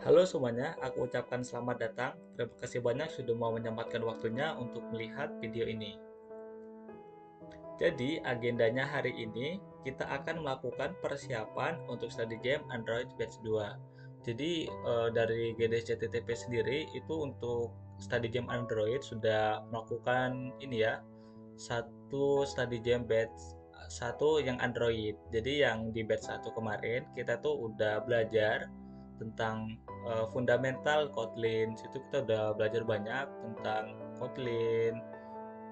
Halo semuanya, aku ucapkan selamat datang. Terima kasih banyak sudah mau menyempatkan waktunya untuk melihat video ini. Jadi, agendanya hari ini kita akan melakukan persiapan untuk study game Android Batch 2. Jadi, dari GDS-CTTP sendiri itu untuk study game Android sudah melakukan ini ya, satu study game batch satu yang Android. Jadi yang di batch satu kemarin kita tuh udah belajar tentang fundamental Kotlin. Situ kita udah belajar banyak tentang Kotlin.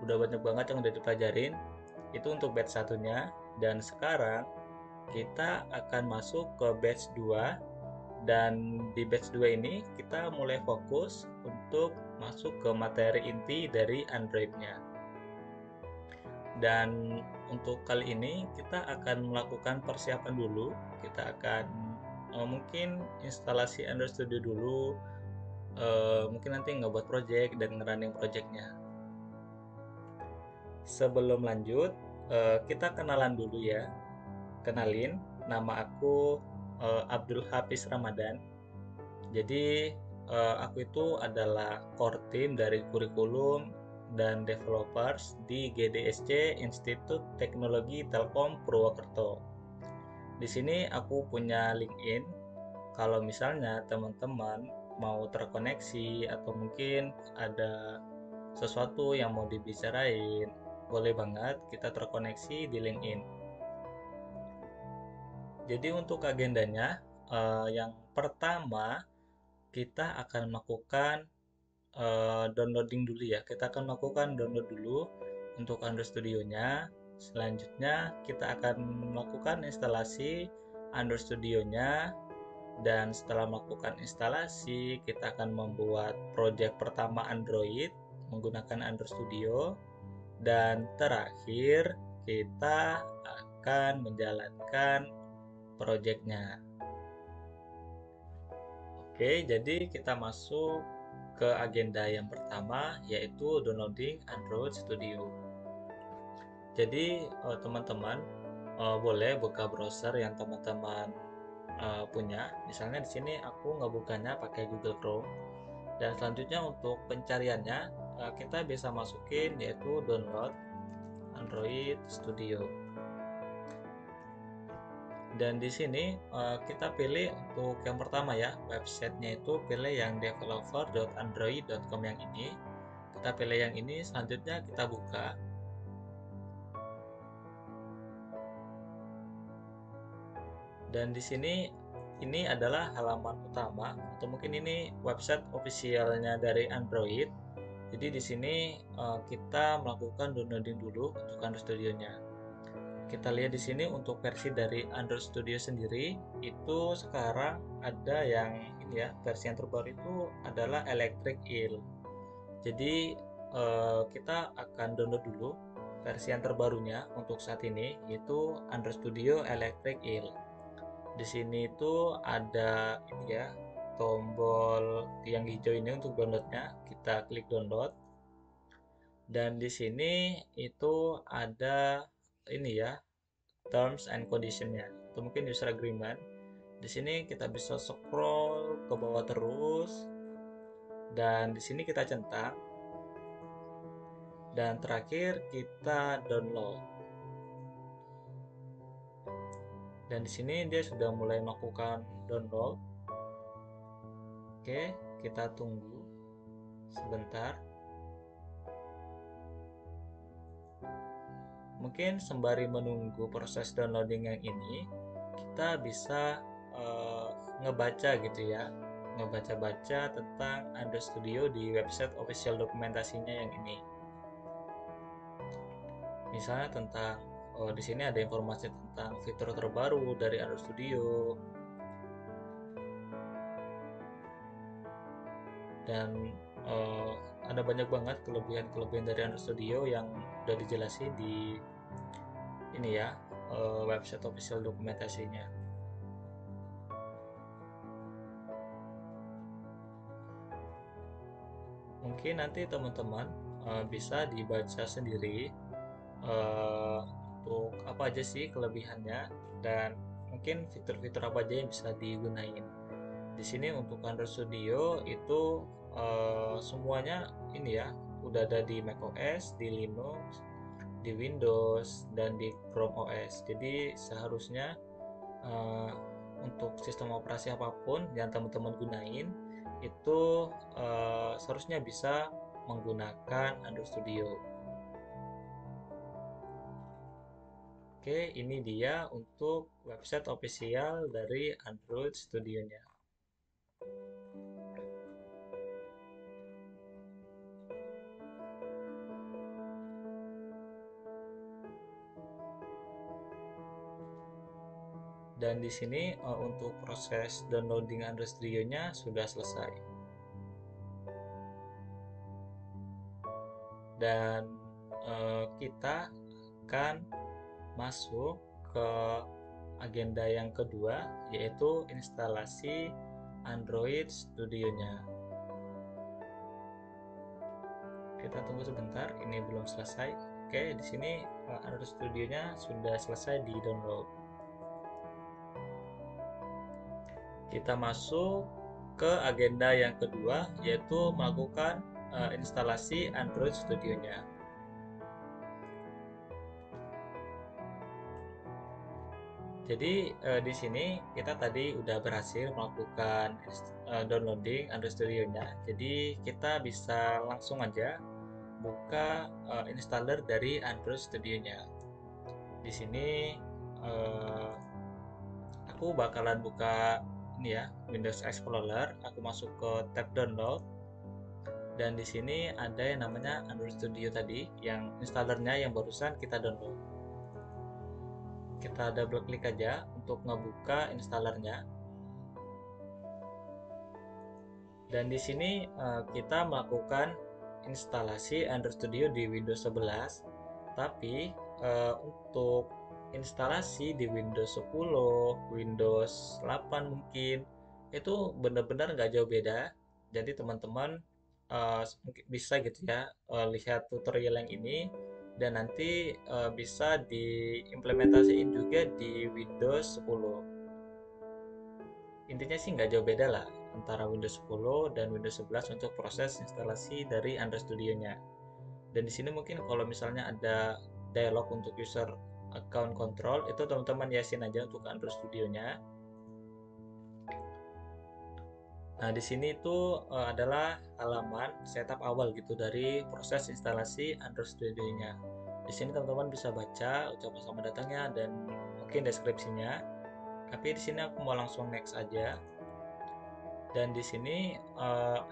Udah banyak banget yang udah dipelajarin. Itu untuk batch satunya. Dan sekarang kita akan masuk ke batch 2. Dan di batch 2 ini kita mulai fokus untuk masuk ke materi inti dari Android-nya. Dan untuk kali ini kita akan melakukan persiapan dulu. Kita akan mungkin instalasi Android Studio dulu, mungkin nanti ngebuat project dan ngerunning projectnya. Sebelum lanjut, kita kenalan dulu ya. Kenalin, nama aku Abdul Hafiz Ramadan. Jadi aku itu adalah core team dari kurikulum dan developers di GDSC Institut Teknologi Telkom Purwokerto. Di sini aku punya LinkedIn. Kalau misalnya teman-teman mau terkoneksi atau mungkin ada sesuatu yang mau dibicarain, boleh banget kita terkoneksi di LinkedIn. Jadi untuk agendanya, yang pertama kita akan melakukan downloading dulu ya. Kita akan melakukan download dulu untuk Android Studio-nya. Selanjutnya kita akan melakukan instalasi Android Studio-nya, dan setelah melakukan instalasi kita akan membuat project pertama Android menggunakan Android Studio, dan terakhir kita akan menjalankan projectnya. Oke, jadi kita masuk ke agenda yang pertama, yaitu downloading Android Studio. Jadi teman-teman boleh buka browser yang teman-teman punya. Misalnya di sini aku ngebukanya pakai Google Chrome. Dan selanjutnya untuk pencariannya kita bisa masukin yaitu download Android Studio. Dan di sini kita pilih untuk yang pertama ya, websitenya itu pilih yang developer.android.com yang ini. Kita pilih yang ini, selanjutnya kita buka. Dan di sini ini adalah halaman utama atau mungkin ini website officialnya dari Android. Jadi di sini kita melakukan downloading dulu untuk Android Studio-nya. Kita lihat di sini untuk versi dari Android Studio sendiri itu sekarang ada yang ini ya, versi yang terbaru itu adalah Electric Eel. Jadi kita akan download dulu versi yang terbarunya untuk saat ini, yaitu Android Studio Electric Eel. Di sini itu ada ini ya, tombol yang hijau ini untuk downloadnya. Kita klik download. Dan di sini itu ada ini ya, terms and conditionnya, atau mungkin user agreement. Di sini kita bisa scroll ke bawah terus, dan di sini kita centang, dan terakhir kita download. Dan di sini dia sudah mulai melakukan download. Oke, kita tunggu sebentar. Mungkin sembari menunggu proses downloading yang ini, kita bisa ngebaca gitu ya, ngebaca-baca tentang Android Studio di website official dokumentasinya yang ini. Misalnya tentang di sini ada informasi tentang fitur terbaru dari Android Studio, dan ada banyak banget kelebihan-kelebihan dari Android Studio yang udah dijelasin di ini ya, website official dokumentasinya. Mungkin nanti teman-teman bisa dibaca sendiri untuk apa aja sih kelebihannya, dan mungkin fitur-fitur apa aja yang bisa digunain. Di sini untuk Android Studio itu semuanya ini ya, udah ada di macOS, di Linux, di Windows, dan di Chrome OS. Jadi seharusnya eh, untuk sistem operasi apapun yang teman-teman gunain itu seharusnya bisa menggunakan Android Studio. Oke, ini dia untuk website official dari Android Studio-nya. Dan di sini untuk proses downloading Android Studio-nya sudah selesai. Dan kita akan masuk ke agenda yang kedua, yaitu instalasi Android Studio-nya. Kita tunggu sebentar, ini belum selesai. Oke, di sini Android Studio-nya sudah selesai di download. Kita masuk ke agenda yang kedua, yaitu melakukan instalasi Android Studio-nya. Jadi di sini kita tadi udah berhasil melakukan downloading Android Studio-nya. Jadi kita bisa langsung aja buka installer dari Android Studio-nya. Di sini aku bakalan buka ini ya, Windows Explorer. Aku masuk ke tab download. Dan di sini ada yang namanya Android Studio tadi, yang installernya yang barusan kita download. Kita double klik aja untuk ngebuka installernya. Dan di sini kita melakukan instalasi Android Studio di Windows 11. Tapi untuk instalasi di Windows 10, Windows 8 mungkin itu benar-benar nggak jauh beda. Jadi teman-teman bisa gitu ya lihat tutorial yang ini dan nanti bisa diimplementasiin juga di Windows 10. Intinya sih nggak jauh beda lah antara Windows 10 dan Windows 11 untuk proses instalasi dari Android Studio-nya. Dan di sini mungkin kalau misalnya ada dialog untuk user account control itu teman-teman yasin aja untuk Android Studio-nya. Nah, di sini itu adalah halaman setup awal gitu dari proses instalasi Android Studio-nya. Di sini teman-teman bisa baca ucapan selamat datangnya dan mungkin deskripsinya. Tapi di sini aku mau langsung next aja. Dan di sini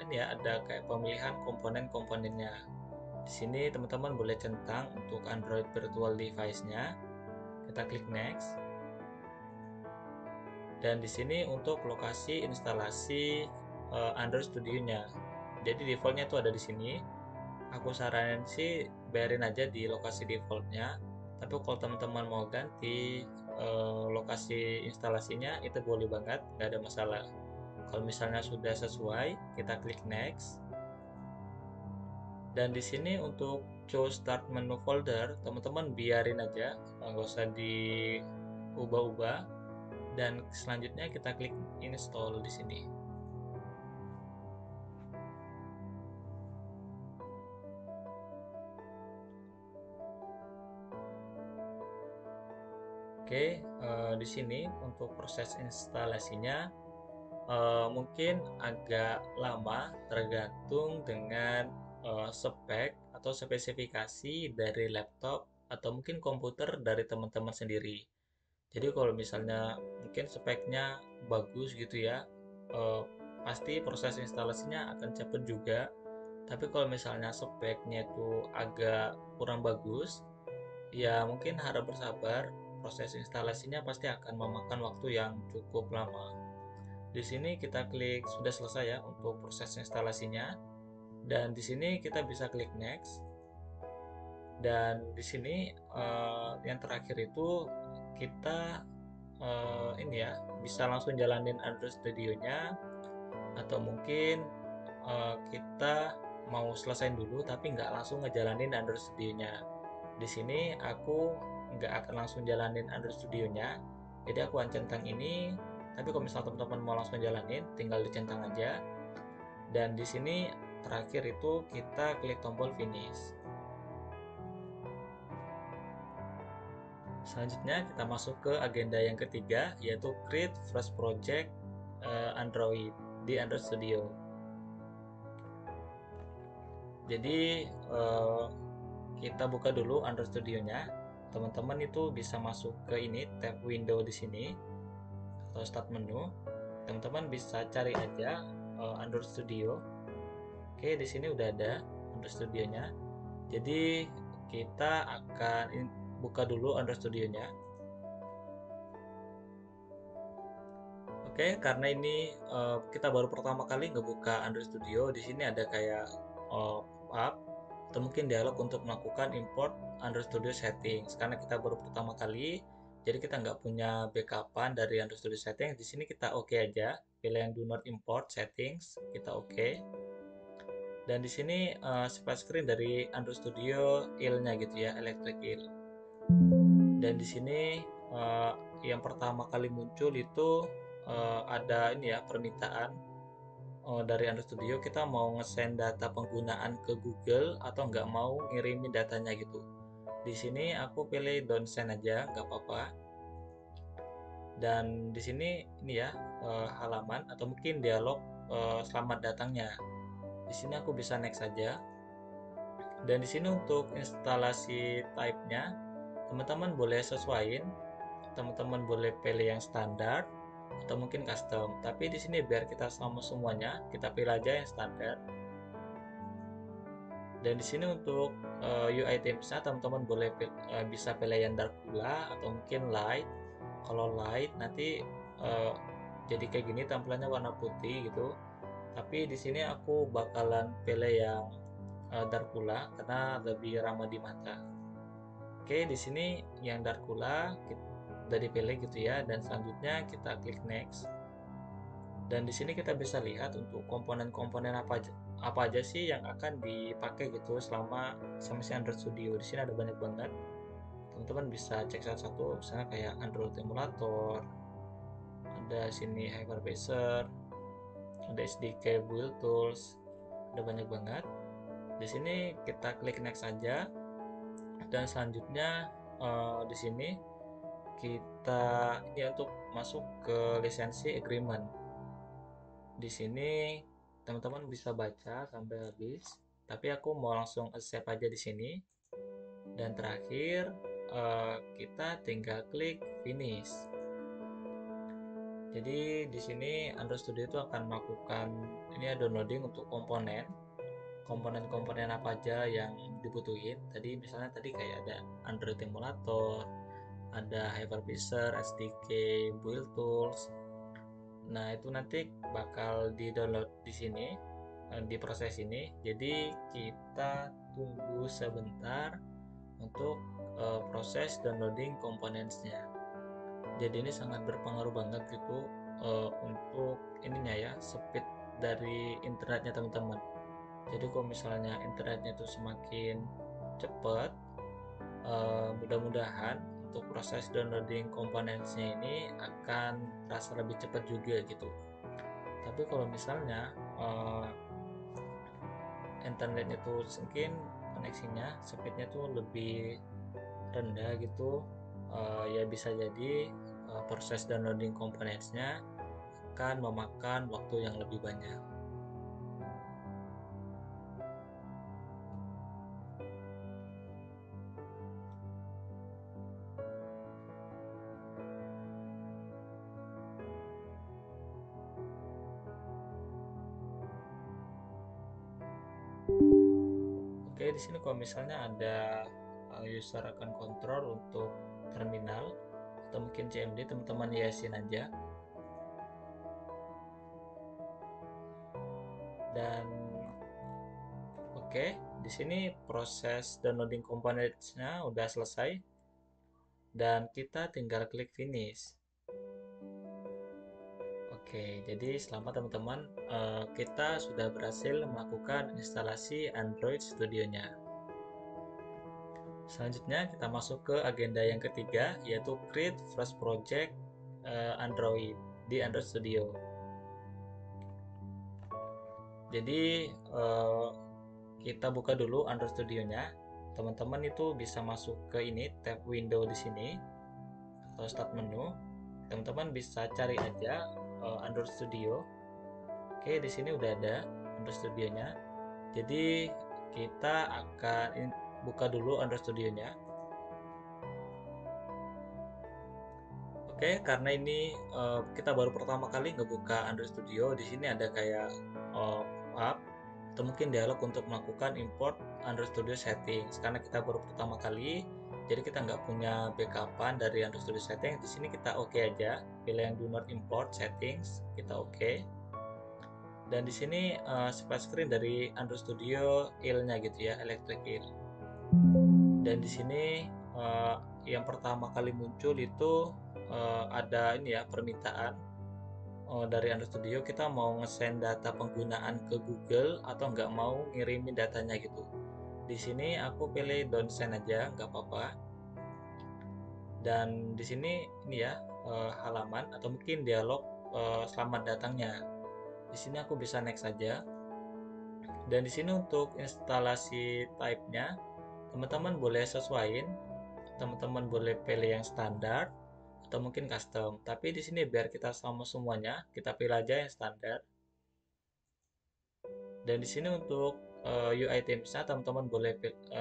ini ya ada kayak pemilihan komponen-komponennya. Di sini teman-teman boleh centang untuk Android Virtual Device-nya. Kita klik next. Dan di sini untuk lokasi instalasi Android Studio-nya. Jadi defaultnya itu ada di sini. Aku saranin sih biarin aja di lokasi defaultnya. Tapi kalau teman-teman mau ganti lokasi instalasinya itu boleh banget, nggak ada masalah. Kalau misalnya sudah sesuai, kita klik next. Dan di sini untuk choose start menu folder, teman-teman biarin aja, nggak usah diubah-ubah. Dan selanjutnya kita klik install di sini. Oke, di sini untuk proses instalasinya mungkin agak lama tergantung dengan spek atau spesifikasi dari laptop atau mungkin komputer dari teman-teman sendiri. Jadi kalau misalnya mungkin speknya bagus gitu ya, eh, pasti proses instalasinya akan cepat juga. Tapi kalau misalnya speknya itu agak kurang bagus, ya mungkin harap bersabar. Proses instalasinya pasti akan memakan waktu yang cukup lama. Di sini kita klik sudah selesai ya untuk proses instalasinya. Dan di sini kita bisa klik next. Dan di sini yang terakhir itu kita ini ya bisa langsung jalanin Android Studio-nya atau mungkin kita mau selesain dulu tapi nggak langsung ngejalanin Android Studio-nya. Di sini aku nggak akan langsung jalanin Android Studio-nya, jadi aku akan centang ini Tapi kalau misalnya teman-teman mau langsung jalanin, tinggal dicentang aja. Dan di sini terakhir itu kita klik tombol finish. Selanjutnya kita masuk ke agenda yang ketiga, yaitu create fresh project Android di Android Studio. Jadi kita buka dulu Android Studio-nya. Teman-teman itu bisa masuk ke ini tab window di sini atau start menu. Teman-teman bisa cari aja Android Studio. Oke, di sini udah ada Android Studio-nya. Jadi kita akan buka dulu Android Studio-nya. Oke, karena ini kita baru pertama kali ngebuka Android Studio, di sini ada kayak pop-up atau mungkin dialog untuk melakukan import Android Studio settings. Karena kita baru pertama kali, jadi kita nggak punya backupan dari Android Studio settings. Di sini kita oke aja, pilih yang do not import settings, kita oke. Dan di sini split screen dari Android Studio IL-nya gitu ya, electric IL. Dan di sini yang pertama kali muncul itu ada ini ya, permintaan dari Android Studio, kita mau nge-send data penggunaan ke Google atau nggak mau ngirimin datanya gitu. Di sini aku pilih don't send aja, nggak apa-apa. Dan di sini ini ya halaman atau mungkin dialog selamat datangnya. Di sini aku bisa next saja. Dan di sini untuk instalasi type-nya, teman-teman boleh sesuaiin. Teman-teman boleh pilih yang standar atau mungkin custom. Tapi di sini biar kita sama semuanya, kita pilih aja yang standar. Dan di sini untuk UI themes-nya teman-teman boleh bisa pilih yang dark pula atau mungkin light. Kalau light nanti jadi kayak gini tampilannya warna putih gitu. Tapi di sini aku bakalan pilih yang dark pula karena lebih ramah di mata. Oke, di sini yang dark pula udah dipilih gitu ya, dan selanjutnya kita klik next. Dan di sini kita bisa lihat untuk komponen-komponen apa aja sih yang akan dipakai gitu selama si Android Studio. Di sini ada banyak banget. Teman-teman bisa cek satu-satu, misalnya kayak Android emulator, ada sini hypervisor, ada SDK build tools, ada banyak banget. Di sini kita klik next saja, dan selanjutnya di sini kita ini untuk masuk ke lisensi agreement. Di sini teman-teman bisa baca sampai habis, tapi aku mau langsung accept aja di sini. Dan terakhir kita tinggal klik finish. Jadi di sini Android Studio itu akan melakukan ini ya, downloading untuk komponen-komponen apa aja yang dibutuhin. Tadi misalnya kayak ada Android emulator, ada hypervisor, SDK, build tools. Nah, itu nanti bakal di-download di sini, di proses ini. Jadi kita tunggu sebentar untuk proses downloading komponennya. Jadi ini sangat berpengaruh banget gitu untuk ininya ya, speed dari internetnya teman-teman. Jadi kalau misalnya internetnya itu semakin cepat, mudah-mudahan untuk proses downloading komponennya ini akan terasa lebih cepat juga gitu. Tapi kalau misalnya internetnya tuh mungkin koneksinya speednya tuh lebih rendah gitu, ya bisa jadi proses downloading komponennya akan memakan waktu yang lebih banyak. Oke, di sini kalau misalnya ada user account control untuk terminal atau mungkin CMD, teman-teman yesin aja. Dan oke, di sini proses downloading komponennya udah selesai dan kita tinggal klik finish. Oke, jadi selamat teman-teman, kita sudah berhasil melakukan instalasi Android Studio-nya. Selanjutnya kita masuk ke agenda yang ketiga, yaitu create fresh project Android di Android Studio. Jadi kita buka dulu Android Studio-nya. Teman-teman itu bisa masuk ke ini tab window di sini atau start menu. Teman-teman bisa cari aja Android Studio. Oke, di sini udah ada Android Studio-nya. Jadi kita akan buka dulu Android Studio-nya. Oke, karena ini kita baru pertama kali ngebuka Android Studio, di sini ada kayak pop-up atau mungkin dialog untuk melakukan import Android Studio settings. Karena kita baru pertama kali, jadi kita nggak punya backupan dari Android Studio settings. Di sini kita oke aja, pilih yang do not import settings, kita oke. Dan di sini split screen dari Android Studio IL-nya gitu ya, electric IL. Dan di sini yang pertama kali muncul itu ada ini ya, permintaan dari Android Studio, kita mau nge-send data penggunaan ke Google atau nggak mau ngirimin datanya gitu. Di sini aku pilih don't send aja, nggak apa-apa. Dan di sini ini ya halaman atau mungkin dialog selamat datangnya. Di sini aku bisa next saja. Dan di sini untuk instalasi type-nya, teman-teman boleh sesuaiin. Teman-teman boleh pilih yang standar atau mungkin custom. Tapi di sini biar kita sama semuanya, kita pilih aja yang standar. Dan di sini untuk UI themes-nya teman-teman boleh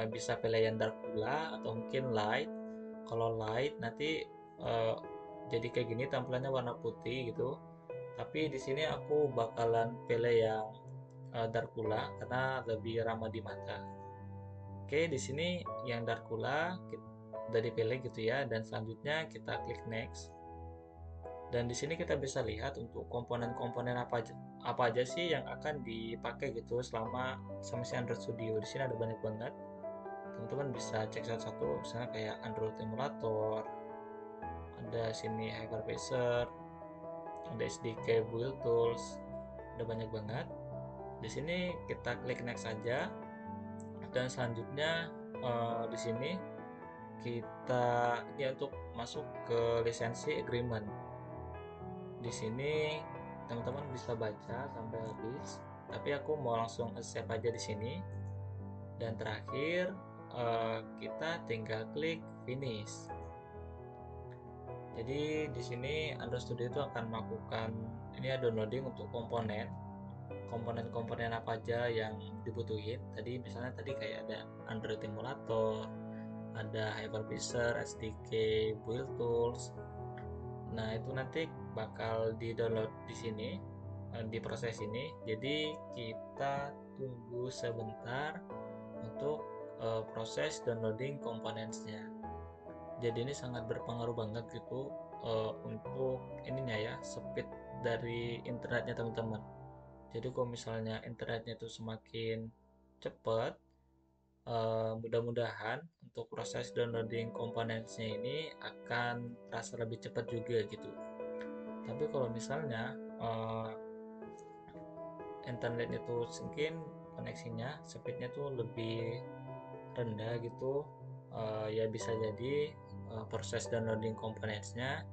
bisa pilih yang dark pula atau mungkin light. Kalau light nanti jadi kayak gini tampilannya warna putih gitu. Tapi di sini aku bakalan pilih yang dark pula karena lebih ramah di mata. Oke, di sini yang dark pula udah dipilih gitu ya, dan selanjutnya kita klik next. Dan di sini kita bisa lihat untuk komponen-komponen apa aja sih yang akan dipakai gitu selama si Android Studio. Di sini ada banyak banget. Teman-teman bisa cek satu-satu, misalnya kayak Android Emulator, ada sini Hypervisor, ada SDK Build Tools, ada banyak banget. Di sini kita klik next saja, dan selanjutnya di sini kita ya untuk masuk ke lisensi agreement. Di sini teman-teman bisa baca sampai habis, tapi aku mau langsung accept aja di sini. Dan terakhir kita tinggal klik finish. Jadi di sini Android Studio itu akan melakukan ini ya, downloading untuk komponen-komponen apa aja yang dibutuhin. Tadi misalnya kayak ada Android Emulator, ada Hypervisor, SDK, Build Tools. Nah, itu nanti bakal di-download di sini, di proses ini. Jadi kita tunggu sebentar untuk proses downloading komponennya. Jadi ini sangat berpengaruh banget gitu untuk ininya ya, speed dari internetnya teman-teman. Jadi kalau misalnya internetnya itu semakin cepat, mudah-mudahan untuk proses downloading komponennya ini akan terasa lebih cepat juga gitu. Tapi kalau misalnya internet itu mungkin koneksinya speednya tuh lebih rendah gitu, ya bisa jadi proses downloading komponennya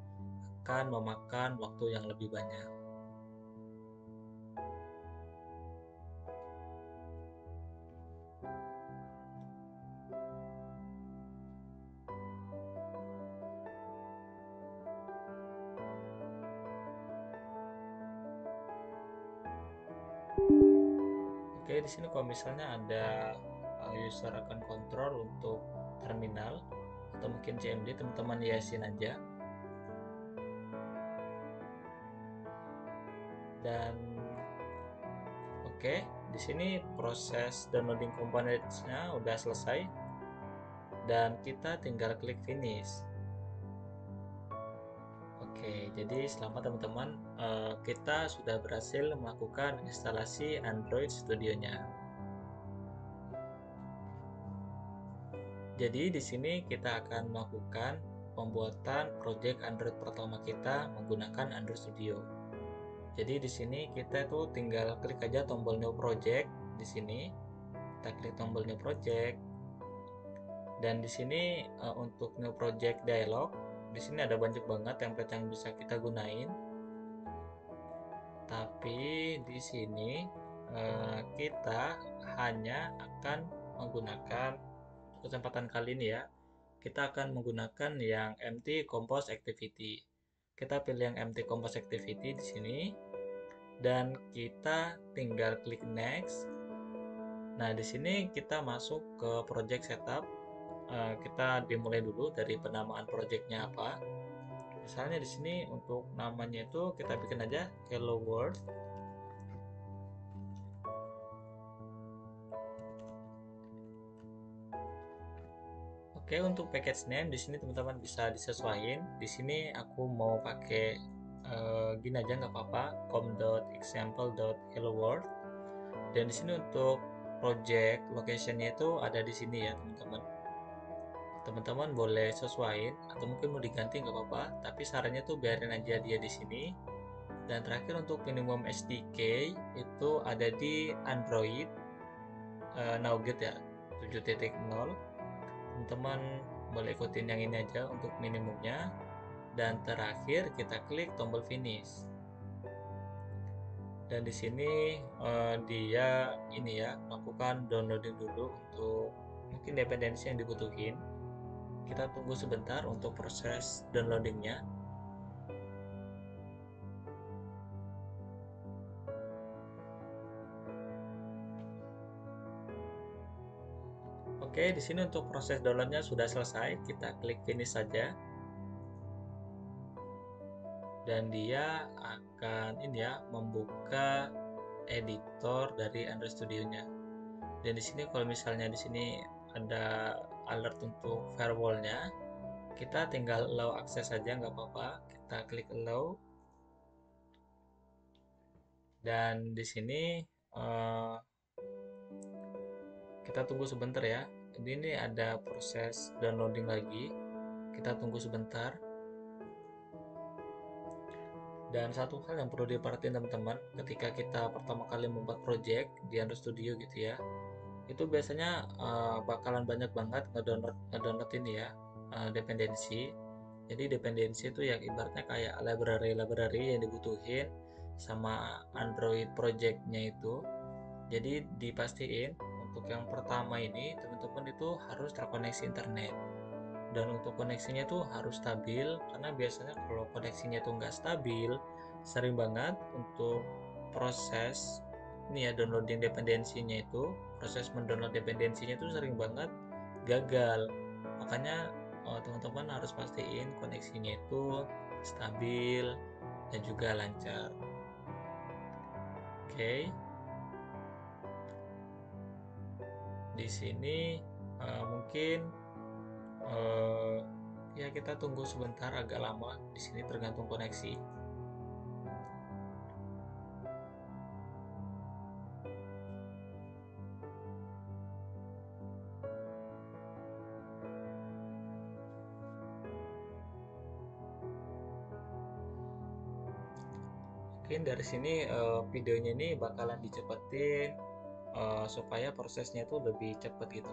akan memakan waktu yang lebih banyak. Oke, di sini kalau misalnya ada user account control untuk terminal atau mungkin CMD, teman-teman yesin aja. Dan oke, di sini proses downloading komponennya udah selesai dan kita tinggal klik finish. Oke, jadi selamat teman-teman, kita sudah berhasil melakukan instalasi Android Studio-nya. Jadi di sini kita akan melakukan pembuatan project Android pertama kita menggunakan Android Studio. Jadi di sini kita tuh tinggal klik aja tombol new project di sini. Kita klik tombol new project. Dan di sini untuk new project dialog, di sini ada banyak banget template yang bisa kita gunain. Tapi di sini kita hanya akan menggunakan kesempatan kali ini ya. Kita akan menggunakan yang empty compose activity. Kita pilih yang empty compose activity di sini dan kita tinggal klik next. Nah, di sini kita masuk ke project setup. Kita dimulai dulu dari penamaan projectnya apa. Misalnya di sini untuk namanya itu kita bikin aja Hello World. Oke, untuk package name di sini teman-teman bisa disesuaikan. Di sini aku mau pakai gini aja nggak apa-apa, com.example.helloworld. Dan di sini untuk project locationnya itu ada di sini ya teman-teman. Teman-teman boleh sesuaiin atau mungkin mau diganti nggak apa-apa, tapi sarannya tuh biarin aja dia di sini. Dan terakhir untuk minimum SDK itu ada di Android Nougat ya 7.0. Teman-teman boleh ikutin yang ini aja untuk minimumnya. Dan terakhir kita klik tombol finish. Dan di sini dia ini ya lakukan downloading dulu untuk mungkin dependensi yang dibutuhin. Kita tunggu sebentar untuk proses downloadingnya. Oke, di sini untuk proses downloadnya sudah selesai. Kita klik finish saja. Dan dia akan ini ya membuka editor dari Android Studio-nya. Dan di sini kalau misalnya di sini ada alert untuk firewall-nya, kita tinggal allow akses saja nggak apa-apa. Kita klik allow. Dan di sini kita tunggu sebentar ya. Jadi ini ada proses downloading lagi. Kita tunggu sebentar. Dan satu hal yang perlu diperhatiin teman-teman, ketika kita pertama kali membuat project di Android Studio gitu ya, itu biasanya bakalan banyak banget ngedownload ini ya, dependensi. Jadi dependensi itu ya ibaratnya kayak library yang dibutuhin sama Android projectnya itu. Jadi dipastiin untuk yang pertama ini teman-teman itu harus terkoneksi internet. Dan untuk koneksinya tuh harus stabil karena biasanya kalau koneksinya tuh nggak stabil sering banget untuk proses ini ya downloading dependensinya itu proses mendownload dependensinya itu sering banget gagal. Makanya teman-teman harus pastiin koneksinya itu stabil dan juga lancar. Oke, di sini mungkin eh, ya kita tunggu sebentar agak lama di sini tergantung koneksi. Mungkin dari sini videonya ini bakalan dicepetin supaya prosesnya itu lebih cepet gitu.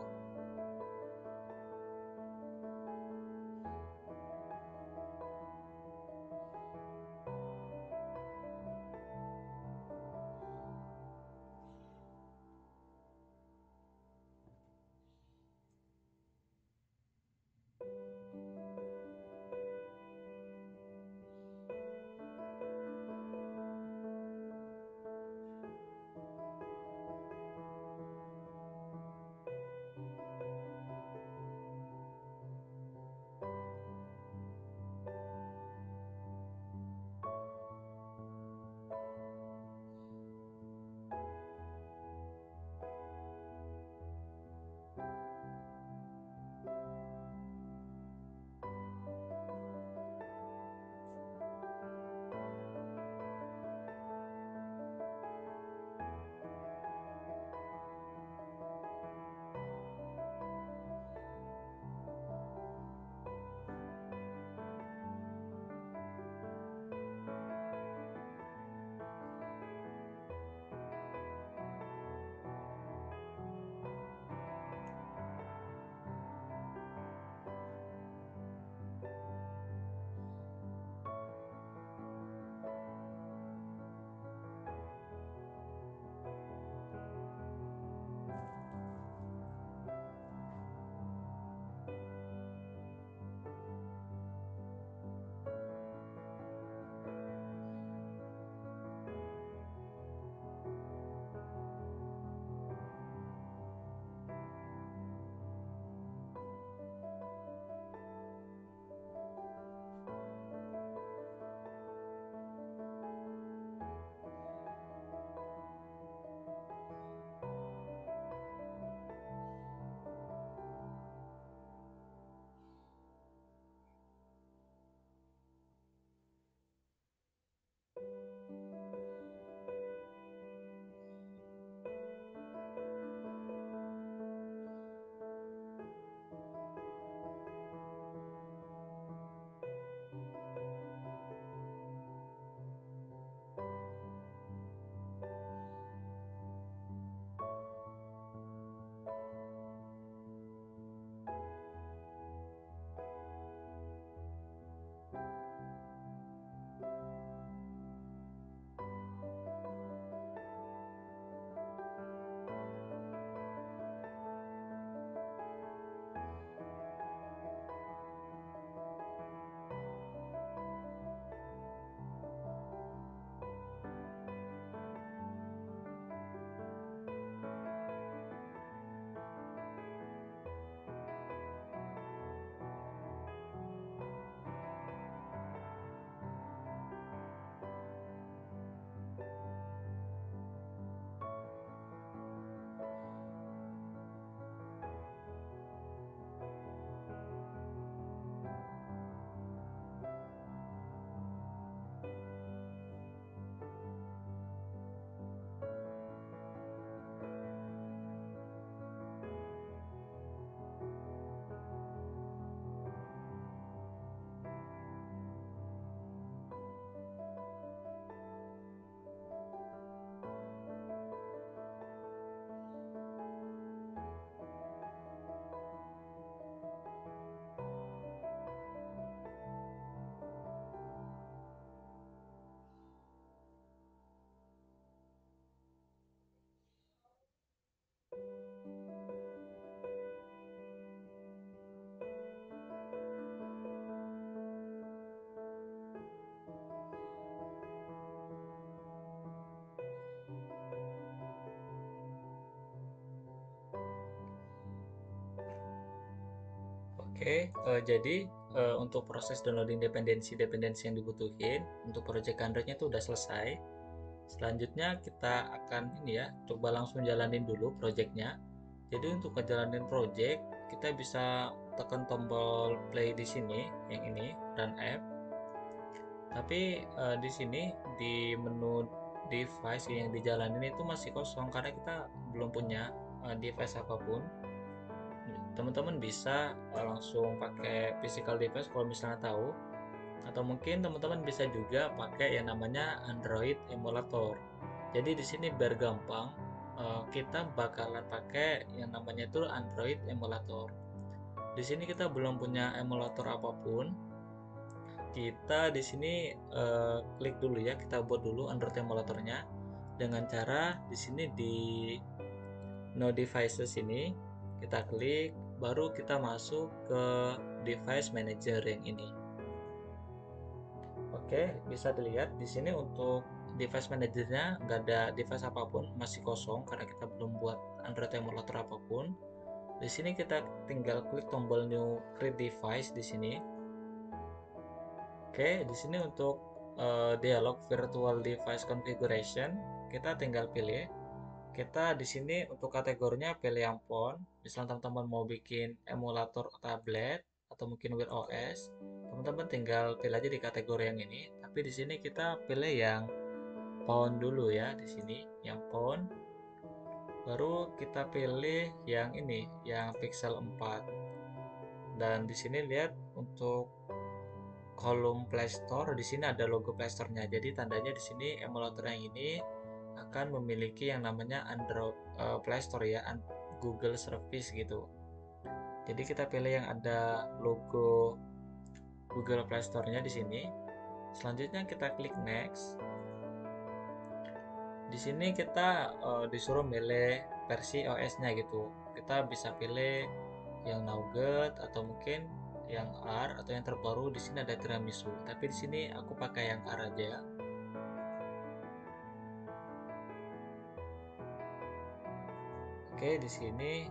Jadi untuk proses downloading dependensi yang dibutuhin untuk project Androidnya itu udah selesai. Selanjutnya kita akan ini ya, coba langsung jalanin dulu projectnya. Jadi untuk ngejalanin project, kita bisa tekan tombol play di sini, yang ini, run app. Tapi di sini di menu device yang dijalanin itu masih kosong karena kita belum punya device apapun. Teman-teman bisa langsung pakai physical device kalau misalnya tahu, atau mungkin teman-teman bisa juga pakai yang namanya Android emulator. Jadi di sini biar gampang, kita bakalan pakai yang namanya itu Android emulator. Di sini kita belum punya emulator apapun. Kita di sini klik dulu ya, kita buat dulu Android emulatornya dengan cara di sini di No Devices ini kita klik, baru kita masuk ke Device Manager yang ini. Oke, bisa dilihat di sini untuk device manajernya nggak ada device apapun, masih kosong karena kita belum buat Android emulator apapun. Di sini kita tinggal klik tombol New Create Device di sini. Oke, di sini untuk dialog Virtual Device Configuration kita tinggal pilih. Kita di sini untuk kategorinya pilih yang phone. Misalnya teman-teman mau bikin emulator tablet atau mungkin Wear OS, teman-teman tinggal pilih aja di kategori yang ini. Tapi di sini kita pilih yang phone dulu ya, di sini yang phone. Baru kita pilih yang ini, yang Pixel 4. Dan di sini lihat untuk kolom Play Store, di sini ada logo Play Store-nya. Jadi tandanya di sini emulator yang ini akan memiliki yang namanya Android Play Store ya, Google Service gitu. Jadi kita pilih yang ada logo Google Play Store-nya di sini. Selanjutnya kita klik next. Di sini kita disuruh milih versi OS-nya gitu. Kita bisa pilih yang Nougat atau mungkin yang R atau yang terbaru. Di sini ada tiramisu. Tapi di sini aku pakai yang R aja. Oke, di sini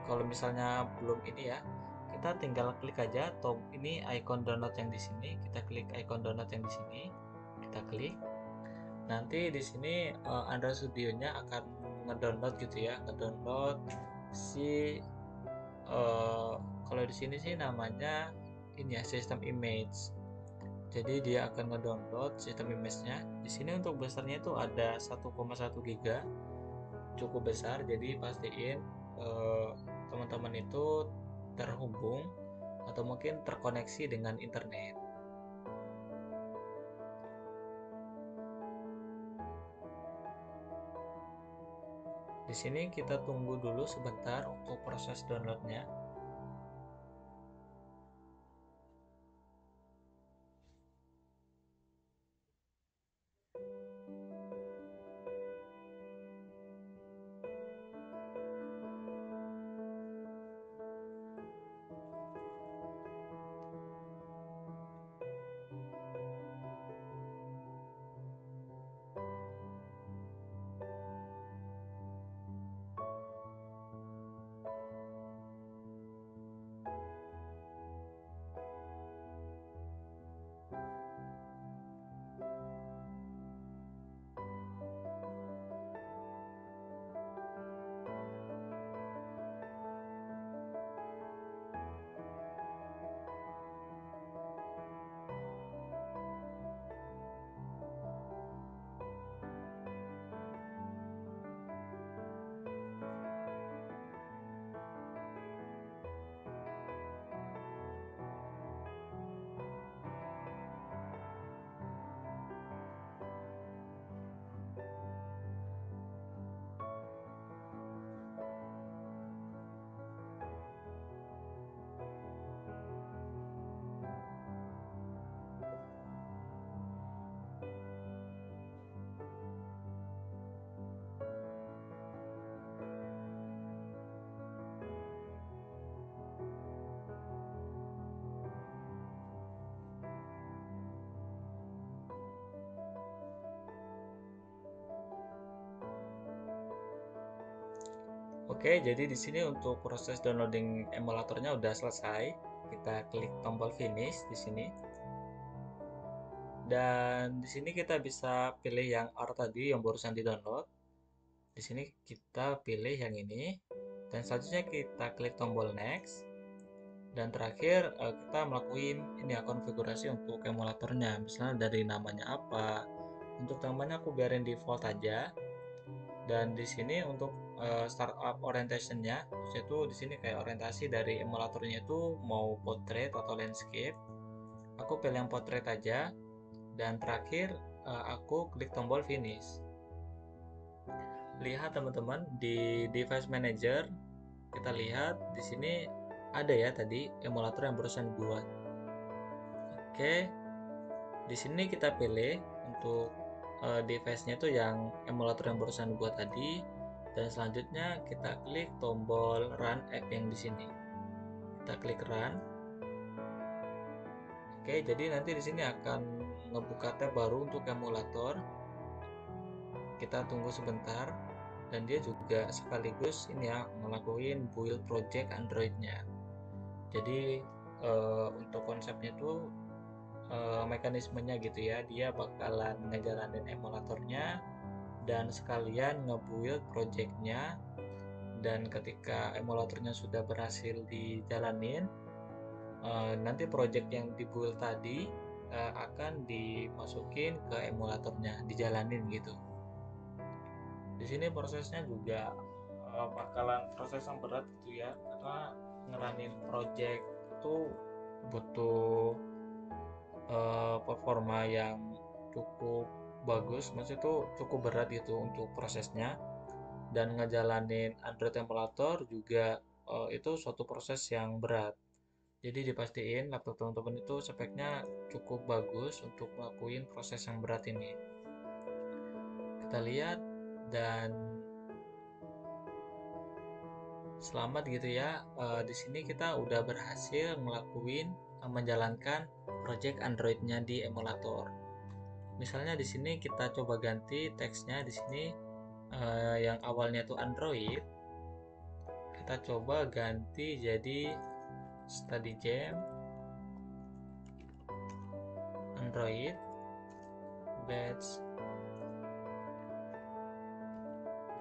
kalau misalnya belum ini ya, kita tinggal klik aja ini icon download yang di sini. Kita klik icon download yang di sini. Kita klik. Nanti di sini Android Studio-nya akan ngedownload gitu ya, ngedownload si kalau di sini sih namanya ini ya, sistem image. Jadi dia akan ngedownload sistem image-nya. Di sini untuk besarnya itu ada 1,1 GB, cukup besar. Jadi pastiin teman-teman itu terhubung atau mungkin terkoneksi dengan internet. Di sini kita tunggu dulu sebentar untuk proses downloadnya. Oke, jadi di sini untuk proses downloading emulatornya udah selesai. Kita klik tombol finish di sini. Dan di sini kita bisa pilih yang R tadi yang barusan di-download. Di sini kita pilih yang ini. Dan selanjutnya kita klik tombol next. Dan terakhir kita melakukan ini ya, konfigurasi untuk emulatornya. Misalnya dari namanya apa. Untuk namanya aku biarin default aja. Dan di sini untuk startup orientationnya, itu di sini kayak orientasi dari emulatornya itu mau portrait atau landscape. Aku pilih yang portrait aja. Dan terakhir aku klik tombol finish. Lihat teman-teman di device manager, kita lihat di sini ada ya tadi emulator yang barusan dibuat. Oke, di sini kita pilih untuk device-nya itu yang emulator yang barusan dibuat tadi, dan selanjutnya kita klik tombol run app yang di sini. Kita klik run. Oke, jadi nanti di sini akan ngebuka tab baru untuk emulator. Kita tunggu sebentar, dan dia juga sekaligus ini ya ngelakuin build project Android-nya. Jadi untuk konsepnya itu mekanismenya gitu ya, dia bakalan ngejalanin emulatornya dan sekalian ngebuild projectnya, dan ketika emulatornya sudah berhasil dijalanin, nanti project yang dibuild tadi akan dimasukin ke emulatornya, dijalanin gitu. Di sini prosesnya juga bakalan proses yang berat gitu ya, karena ngeranin project itu butuh performa yang cukup bagus, maksudnya itu cukup berat gitu untuk prosesnya. Dan ngejalanin Android emulator juga itu suatu proses yang berat. Jadi dipastiin laptop teman-teman itu speknya cukup bagus untuk melakukan proses yang berat ini. Kita lihat, dan selamat gitu ya. Di sini kita udah berhasil menjalankan project Androidnya di emulator. Misalnya di sini kita coba ganti teksnya di sini yang awalnya tuh Android, kita coba ganti jadi Study Jam Android batch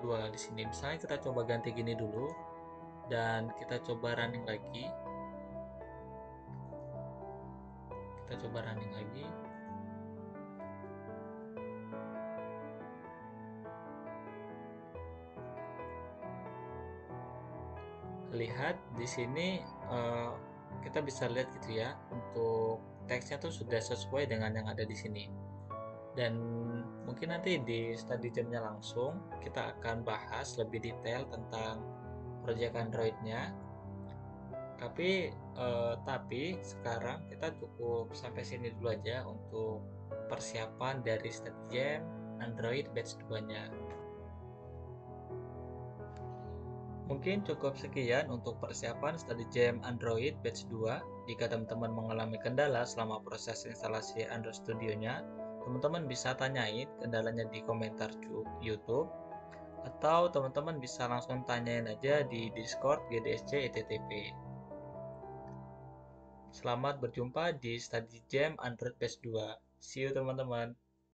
2 di sini. Misalnya kita coba ganti gini dulu, dan kita coba running lagi. Kita coba running lagi. Lihat di sini kita bisa lihat gitu ya, untuk teksnya tuh sudah sesuai dengan yang ada di sini. Dan mungkin nanti di study jamnya langsung kita akan bahas lebih detail tentang project Androidnya. Tapi sekarang kita cukup sampai sini dulu aja untuk persiapan dari study jam Android batch 2-nya. Mungkin cukup sekian untuk persiapan study jam Android batch 2. Jika teman-teman mengalami kendala selama proses instalasi Android Studio-nya, teman-teman bisa tanyain kendalanya di komentar YouTube, atau teman-teman bisa langsung tanyain aja di Discord GDSC ETTP. Selamat berjumpa di Study Jam Android batch 2. See you teman-teman.